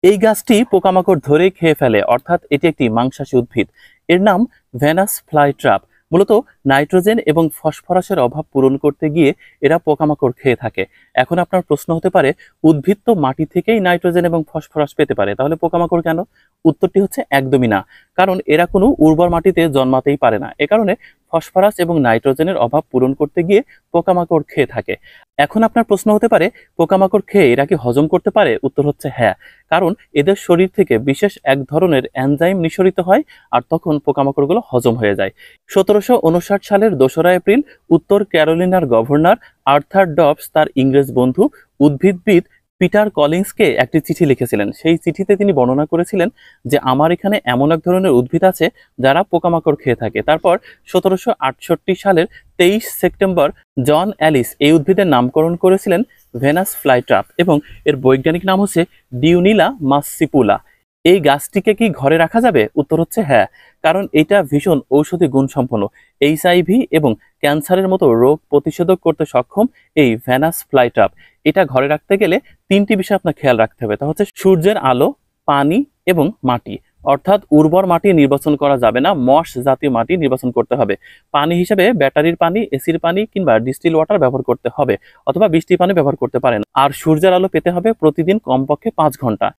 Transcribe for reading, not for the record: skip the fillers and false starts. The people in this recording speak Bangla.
এই গাছটি পোকামাকড় ধরে খেয়ে ফেলে, অর্থাৎ এটি একটি মাংসাশী উদ্ভিদ। এর নাম ভেনাস ফ্লাইট্রাপ। মূলত নাইট্রোজেন এবং ফসফরাসের অভাব পূরণ করতে গিয়ে এরা পোকামাকড় খেয়ে থাকে। এখন আপনার প্রশ্ন হতে পারে, উদ্ভিদ তো মাটি থেকেই নাইট্রোজেন এবং ফসফরাস পেতে পারে, তাহলে পোকামাকড় কেন? উত্তরটি হচ্ছে একদমই না। কারণ এরা কোনো উর্বর মাটিতে জন্মাতেই পারে না। এ কারণে ফসফরাস এবং নাইট্রোজেনের অভাব পূরণ করতে গিয়ে পোকামাকড় খেয়ে থাকে। এখন আপনার প্রশ্ন হতে পারে, পোকামাকড় খেয়ে এরা কি হজম করতে পারে? উত্তর হচ্ছে হ্যাঁ। কারণ এদের শরীর থেকে বিশেষ এক ধরনের এনজাইম নিঃসরিত হয়, আর তখন পোকামাকড়গুলো হজম হয়ে যায়। 1759 সালের 2রা এপ্রিল উত্তর ক্যারোলিনার গভর্নর আর্থার ডবস তার ইংরেজ বন্ধু উদ্ভিদবিদ পিটার কলিন্সকে একটি চিঠি লিখেছিলেন। সেই চিঠিতে তিনি বর্ণনা করেছিলেন যে আমার এখানে এমন এক ধরনের উদ্ভিদ আছে যারা পোকামাকড় খেয়ে থাকে। তারপর 1768 সালের 23 সেপ্টেম্বর জন অ্যালিস এই উদ্ভিদের নামকরণ করেছিলেন ভেনাস ফ্লাইট্রাপ, এবং এর বৈজ্ঞানিক নাম হচ্ছে ডিউনিলা মাসসিপুলা। এই গাছটিকে কি ঘরে রাখা যাবে? উত্তর হচ্ছে হ্যাঁ। কারণ এটা ভীষণ ঔষধি গুণসম্পন্ন। এইচআইভি এবং ক্যান্সারের মতো রোগ প্রতিষেধক করতে সক্ষম এই ভেনাস ফ্লাইট্রাপ। এটা ঘরে রাখতে গেলে 3টি বিষয় আপনার খেয়াল রাখতে হবে। তা হচ্ছে সূর্যের আলো, পানি এবং মাটি। অর্থাৎ উর্বর মাটি নির্বাচন করা যাবে না, মস জাতীয় মাটি নির্বাচন করতে হবে। পানি হিসেবে ব্যাটারির পানি, এসির পানি কিংবা ডিস্টিল ওয়াটার ব্যবহার করতে হবে, অথবা বৃষ্টির পানি ব্যবহার করতে পারেন। আর সূর্যের আলো পেতে হবে প্রতিদিন কমপক্ষে 5 ঘন্টা।